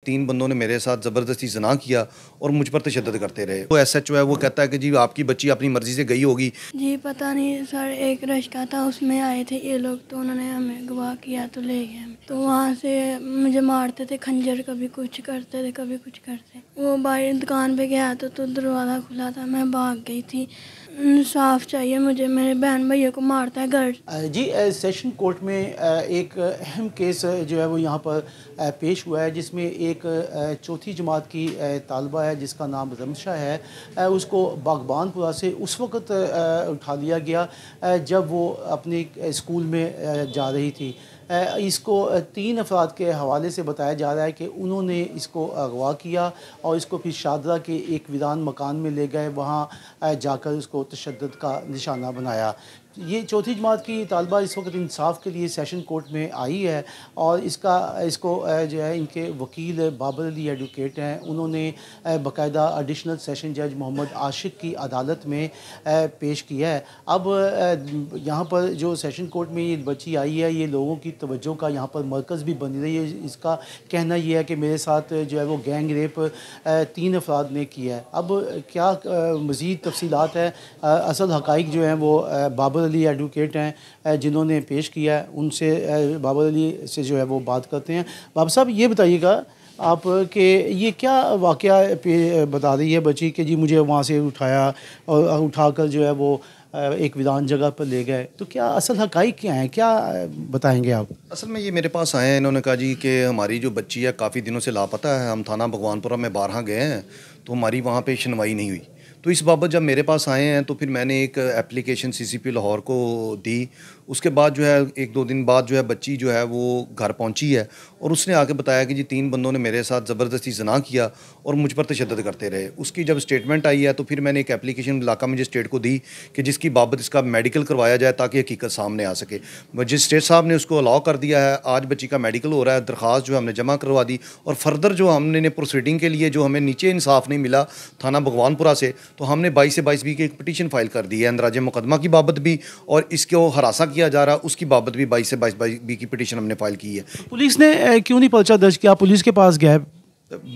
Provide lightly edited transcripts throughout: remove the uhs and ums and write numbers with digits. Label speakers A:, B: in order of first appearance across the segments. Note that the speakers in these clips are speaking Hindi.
A: 3 बंदों ने मेरे साथ ज़बरदस्ती ज़िना किया और मुझ पर तशद्दुद करते रहे। वो एसएचओ है, वो कहता है कि जी आपकी बच्ची अपनी मर्ज़ी से गई होगी।
B: जी पता नहीं सर, एक रिश्ता था उसमें आए थे ये लोग, तो उन्होंने हमें गवाह किया तो ले गए हमें। तो वहाँ से मुझे मारते थे खंजर, कभी कुछ करते थे कभी कुछ करते। वो बाहर दुकान पे गया तो दरवाज़ा खुला था, मैं भाग गई थी। इंसाफ चाहिए मुझे, मेरे बहन भैया को मारता है घर।
C: जी सेशन कोर्ट में एक अहम केस जो है वो यहाँ पर पेश हुआ है, जिसमें एक चौथी जमात की तालबा है जिसका नाम रमशा है। उसको बागबानपुरा से उस वक़्त उठा लिया गया जब वो अपने स्कूल में जा रही थी। इसको 3 अफराद के हवाले से बताया जा रहा है कि उन्होंने इसको अगवा किया और इसको फिर शादरा के एक वीरान मकान में ले गए, वहाँ जाकर उसको तशद्दुद का निशाना बनाया। ये चौथी जमात की तालबा इस वक्त इंसाफ के लिए सेशन कोर्ट में आई है और इसको जो है इनके वकील बाबर अली एडवोकेट हैं, उन्होंने बाकायदा एडिशनल सेशन जज मोहम्मद आशिक की अदालत में पेश किया है। अब यहाँ पर जो सेशन कोर्ट में ये बच्ची आई है, ये लोगों की तवज्जो का यहाँ पर मरकज़ भी बन रही है। इसका कहना ये है कि मेरे साथ जो है वो गैंग रेप 3 अफराद ने किया है। अब क्या मज़ीद तफसीलात है, असल हक़ाइक़ जो हैं वो बाबर अली एडवोकेट हैं जिन्होंने पेश किया है, उनसे बाबर अली से जो है वो बात करते हैं। बाबर साहब ये बताइएगा आप कि ये क्या वाक़या बता रही है बच्ची कि जी मुझे वहाँ से उठाया और उठाकर जो है वो एक वीरान जगह पर ले गए, तो क्या असल हक़ाइक़ क्या हैं, क्या बताएंगे आप?
A: असल में ये मेरे पास आए हैं, इन्होंने कहा जी कि हमारी जो बच्ची है काफ़ी दिनों से लापता है, हम थाना भगवानपुरा में 12 गए हैं तो हमारी वहाँ पे सुनवाई नहीं हुई। तो इस बाबत जब मेरे पास आए हैं तो फिर मैंने एक एप्लीकेशन सीसीपी लाहौर को दी। उसके बाद जो है 1-2 दिन बाद जो है बच्ची जो है वो घर पहुंची है और उसने आके बताया कि जी 3 बंदों ने मेरे साथ ज़बरदस्ती ज़िना किया और मुझ पर तशद्दुद करते रहे। उसकी जब स्टेटमेंट आई है तो फिर मैंने एक एप्लीकेशन इलाका मजिस्ट्रेट को दी कि जिसकी बाबत इसका मेडिकल करवाया जाए ताकि हकीकत सामने आ सके। मजिस्ट्रेट साहब ने उसको अलाउ कर दिया है। आज बच्ची का मेडिकल हो रहा है, दरख्वास्त जो हमने जमा करवा दी और फर्दर जो हमने प्रोसीडिंग के लिए जो हमें नीचे इंसाफ नहीं मिला थाना भगवानपुरा से, तो हमने 22 से 22 बी की एक पटिशन फाइल कर दी है अंदराज मुकदमा की बाबत भी, और इसको हरासा किया जा रहा है उसकी बाबत भी 22 से 22 बी की पटिशन हमने फाइल की है।
C: पुलिस ने क्यों नहीं पर्चा दर्ज किया? पुलिस के पास गए?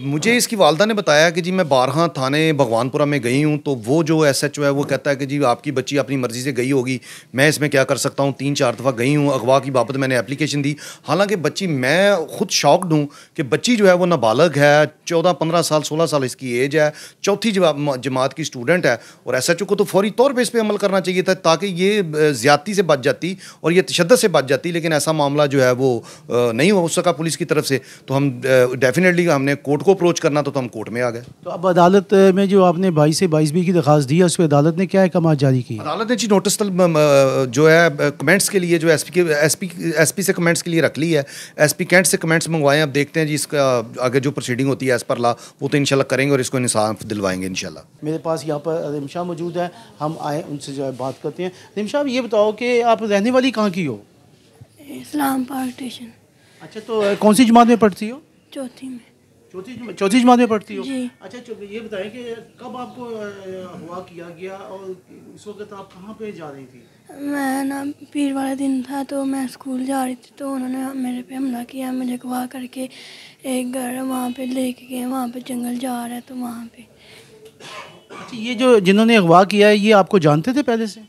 A: मुझे इसकी वालदा ने बताया कि जी मैं 12 थाने भगवानपुरा में गई हूँ, तो वो जो एसएचओ है वो कहता है कि जी आपकी बच्ची अपनी मर्ज़ी से गई होगी, मैं इसमें क्या कर सकता हूँ। 3-4 दफ़ा गई हूँ, अगवा की बाबत मैंने एप्लीकेशन दी। हालांकि बच्ची, मैं खुद शॉक्ड हूँ कि बच्ची जो है वो नाबालग है, 14-15 साल 16 साल इसकी एज है, चौथी जमात की स्टूडेंट है, और एसएचओ को तो फौरी तौर पर इस पर अमल करना चाहिए था ताकि ये ज़्यादती से बच जाती और ये तशद्दुद से बच जाती। लेकिन ऐसा मामला जो है वो नहीं हो सका पुलिस की तरफ से, तो हम डेफिनेटली हमने कोर्ट को अप्रोच करना, तो हम कोर्ट में आ गए।
C: तो अब अदालत में जो आपने 22 से 22 बी की दरख्वास्त दी है उस पर अदालत ने क्या अहकाम जारी किए?
A: अदालत ने जी नोटिस जो है कमेंट्स के लिए जो एसपी से कमेंट्स के लिए रख ली है। एसपी कैंट से कमेंट्स मंगवाए हैं। अब देखते हैं जी इसका आगे जो प्रोसीडिंग होती है एज पर लॉ वो तो इंशाल्लाह करेंगे और इसको इंसाफ दिलवाएंगे इंशाल्लाह।
C: मेरे पास यहाँ पर रिमशा मौजूद है, हम आए उनसे जो है बात करते हैं। रिमशा, आप ये बताओ कि आप रहने वाली कहाँ की हो?
B: इस्लाम पार्क स्टेशन।
C: अच्छा, तो कौन सी जमात में पढ़ती हो?
B: चौथी में।
C: चौथी जमात में पढ़ती हो?
B: जी।
C: अच्छा, ये बताएं कि कब आपको अगवा किया गया और उस वक्त आप कहाँ पे जा रही थी?
B: मैं ना पीर वाला दिन था तो मैं स्कूल जा रही थी, तो उन्होंने मेरे पे हमला किया, मुझे अगवा करके एक घर वहाँ पे लेके गए, वहाँ पे जंगल जा रहा है तो वहाँ पे।
C: अच्छा, ये जो जिन्होंने अगवा किया है ये आपको जानते थे पहले से?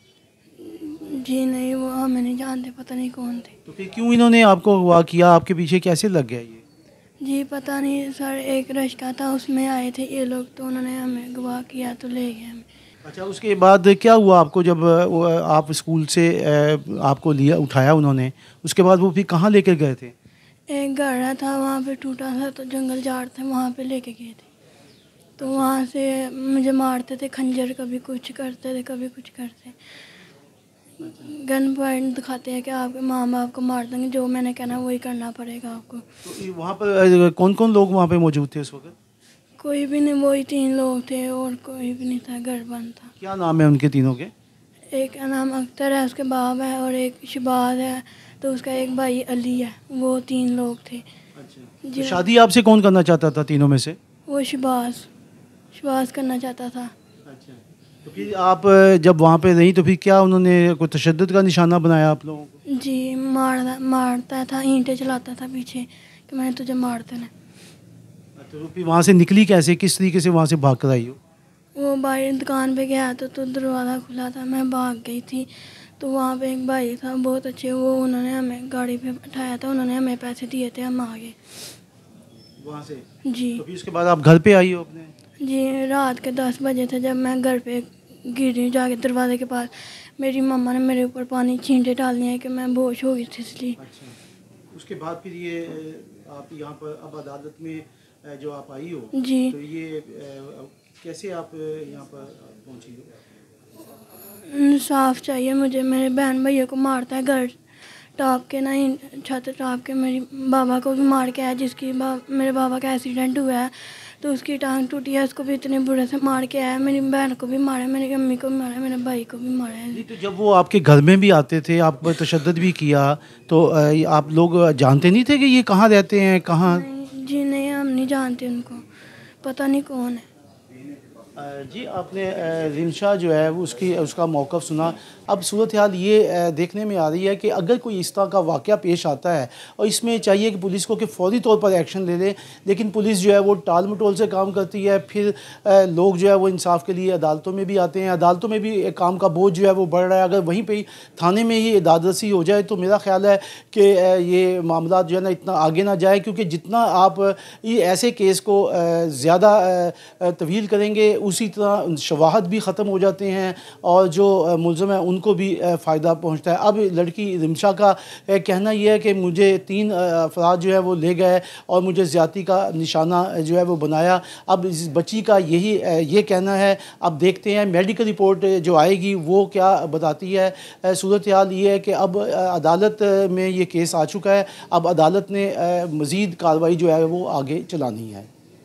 B: जी नहीं, वो हमें नहीं जानते, पता नहीं कौन थे।
C: तो फिर क्यों इन्होंने आपको अगवा किया? आपके पीछे कैसे लग गया ये?
B: जी पता नहीं सर, एक रिश्ता था उसमें आए थे ये लोग, तो उन्होंने हमें अगवा किया तो ले गए हमें।
C: अच्छा, उसके बाद क्या हुआ आपको जब आप स्कूल से आपको लिया उठाया उन्होंने, उसके बाद वो फिर कहाँ लेकर गए थे?
B: एक घर था वहाँ पे टूटा था तो जंगल झाड़ थे, वहाँ पे लेके गए थे। तो वहाँ से मुझे मारते थे खंजर, कभी कुछ करते थे कभी कुछ करते। गन पॉइंट दिखाते हैं कि आपके माँ बाप को मार देंगे, जो मैंने कहना वही करना पड़ेगा आपको।
C: तो वहाँ पर कौन कौन लोग वहाँ पे मौजूद थे उस वक्त?
B: कोई भी नहीं, वही 3 लोग थे और कोई भी नहीं था, घर बंद था।
C: क्या नाम है उनके तीनों के?
B: एक का नाम अख्तर है, उसके बाप है, और एक शबाज है, तो उसका एक भाई अली है। वो 3 लोग थे।
C: अच्छा, तो शादी आपसे कौन करना चाहता था तीनों में से?
B: वो शबाज करना चाहता था।
C: अच्छा, तो फिर आप जब वहाँ पे रही तो फिर क्या उन्होंने कोई तशद्दुद का निशाना बनाया आप लोगों को?
B: जी मारता था, ईंटें चलाता था पीछे कि मैंने तुझे मार देना।
C: तो फिर वहाँ से निकली कैसे, किस तरीके से वहाँ से भाग कर आई हो?
B: वो बाहर दुकान पे गया तो दरवाज़ा खुला था, मैं भाग गई थी। तो वहाँ पे एक भाई था बहुत अच्छे, वो उन्होंने हमें गाड़ी पे बैठाया था, उन्होंने हमें पैसे दिए थे, हम आ गए
C: वहाँ से?
B: जी।
C: तो फिर उसके बाद आप घर पे आई हो अपने?
B: जी, रात के 10 बजे थे जब मैं घर पे गिरी जाके दरवाजे के पास। मेरी मम्मा ने मेरे ऊपर पानी छींटे डाल दिए कि मैं बेहोश हो गई थी इसलिए।
C: अच्छा, उसके बाद फिर ये आप यहाँ पर अब अदालत में जो आप आई हो,
B: जी।
C: तो ये कैसे आप यहाँ पर पहुँची हो?
B: इंसाफ चाहिए मुझे, मेरे बहन भैया को मारता है, घर टाप के नहीं, छत टाप के मेरी बाबा को भी मार के आया, मेरे बाबा का एक्सीडेंट हुआ है तो उसकी टांग टूटी है, उसको भी इतने बुरे से मार के आया। मेरी बहन को भी मारा, मेरी अम्मी को भी मारा, मेरे भाई को भी मारा है।
C: नहीं, तो जब वो आपके घर में भी आते थे, आप पर तशद्दुद भी किया, तो आप लोग जानते नहीं थे कि ये कहाँ रहते हैं, कहाँ?
B: जी नहीं, हम नहीं जानते उनको, पता नहीं कौन है।
C: जी, आपने रिमशा जो है वो उसका मौक़िफ़ सुना। अब सूरत हाल ये देखने में आ रही है कि अगर कोई इस तरह का वाक़या पेश आता है और इसमें चाहिए कि पुलिस को कि फ़ौरी तौर पर एक्शन ले ले, लेकिन पुलिस जो है वो टाल मटोल से काम करती है। फिर लोग जो है वो इंसाफ के लिए अदालतों में भी आते हैं, अदालतों में भी काम का बोझ जो है वो बढ़ रहा है। अगर वहीं पे ही थाने में ही इदादरसी हो जाए तो मेरा ख़्याल है कि ये मामला जो है ना इतना आगे ना जाए, क्योंकि जितना आप ये ऐसे केस को ज़्यादा तवील करेंगे उसी तरह शवाहद भी ख़त्म हो जाते हैं और जो मुलज़िम है उनको भी फ़ायदा पहुंचता है। अब लड़की रिमशा का कहना यह है कि मुझे 3 अफराद जो है वो ले गए और मुझे ज़्यादती का निशाना जो है वो बनाया। अब इस बच्ची का ये कहना है। अब देखते हैं मेडिकल रिपोर्ट जो आएगी वो क्या बताती है। सूरत हाल ये है कि अब अदालत में ये केस आ चुका है, अब अदालत ने मज़ीद कार्रवाई जो है वो आगे चलानी है।